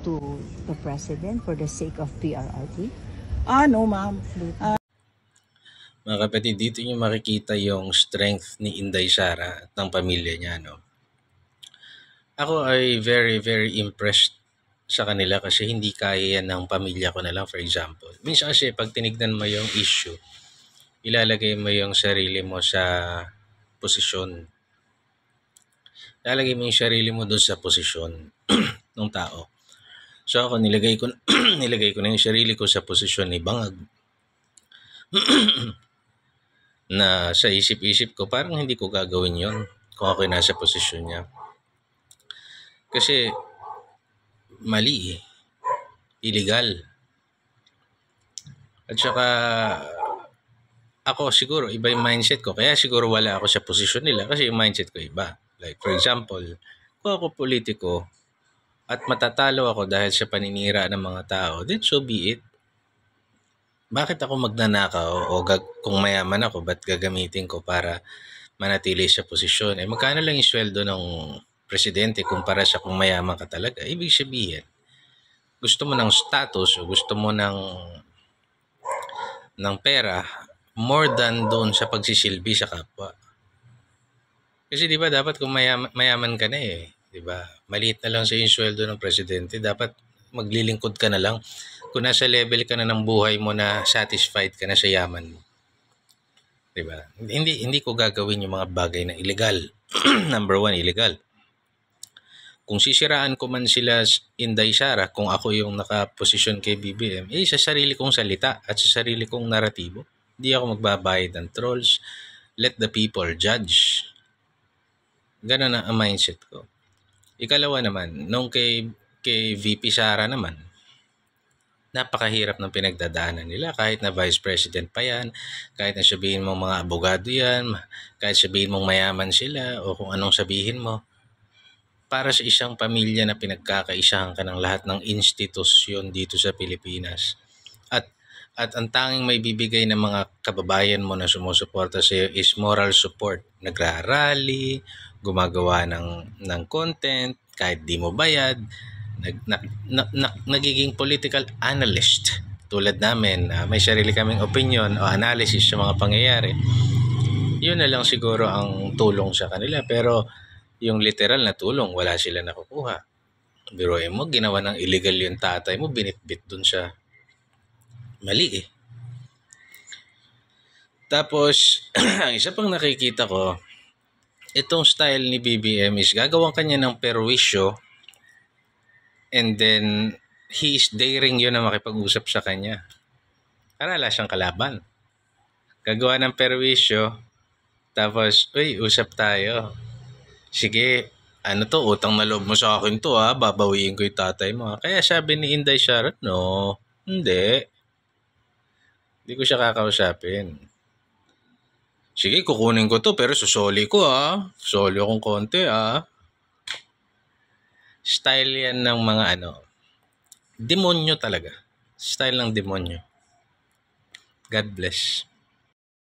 to the president for the sake of PRRT? No, ma'am. Mga kapatid, dito nyo makikita yung strength ni Inday Sara at ng pamilya niya, no? Ako ay very, very impressed sa kanila kasi hindi kaya yan ng pamilya ko na lang, for example. Minsan kasi pag tinignan mo yung issue, ilalagay mo yung sarili mo sa posisyon. Ilalagay mo yung sarili mo doon sa posisyon ng tao. So ako, nilagay ko na yung sarili ko sa posisyon ni Bangag. Na sa isip-isip ko, parang hindi ko gagawin yon kung ako nasa posisyon niya. Kasi mali eh. Illegal. At saka ako siguro, iba yung mindset ko. Kaya siguro wala ako sa posisyon nila kasi yung mindset ko iba. Like for example, kung ako politiko at matatalo ako dahil sa paninira ng mga tao, then so be it. Bakit ako magnanakaw o kung mayaman ako, ba't gagamitin ko para manatili sa posisyon? Magkano lang yung sweldo ng presidente kumpara sa kung mayaman ka talaga? Ibig sabihin, gusto mo ng status o gusto mo ng pera more than doon sa pagsisilbi sa kapwa. Kasi di ba dapat kung mayaman ka na eh, di ba? Maliit na lang sa yung sweldo ng presidente, dapat maglilingkod ka na lang. Kung nasa level ka na ng buhay mo na satisfied ka na sa yaman mo. Di ba? Hindi ko gagawin yung mga bagay na illegal. Number one, illegal. Kung sisiraan ko man sila Inday Sara, kung ako yung nakaposisyon kay BBM, sa sarili kong salita at sa sarili kong naratibo. Hindi ako magbabayad ng trolls. Let the people judge. Ganun ang mindset ko. Ikalawa naman, nung kay VP Sara naman, napakahirap ng pinagdadaanan nila kahit na vice president pa yan, kahit na sabihin mong mga abogado yan, kahit sabihin mong mayaman sila o kung anong sabihin mo. Para sa isang pamilya na pinagkakaisahan ka ng lahat ng institusyon dito sa Pilipinas at ang tanging may bibigay ng mga kababayan mo na sumusuporta sa iyo is moral support. Nagrarally, gumagawa ng content, kahit di mo bayad, nagiging political analyst tulad namin, may sarili kaming opinion o analysis sa mga pangyayari. Yun na lang siguro ang tulong sa kanila, pero yung literal na tulong wala sila nakukuha. Biruin mo, ginawa ng illegal yung tatay mo, binitbit dun sa mali eh. Tapos ang isa pang nakikita ko, itong style ni BBM is gagawang kanya ng perwisyo and then he is daring yun na makipag-usap sa kanya. Wala siyang kalaban. Gagawa ng perwisyo, tapos, usap tayo. Sige, utang na loob mo sa akin to babawiin ko yung tatay mo. Kaya sabi ni Inday Sara, no, hindi. Hindi ko siya kakausapin. Sige, kukunin ko to pero susoli ko Susoli akong konti Style yan ng mga demonyo talaga. Style ng demonyo. God bless.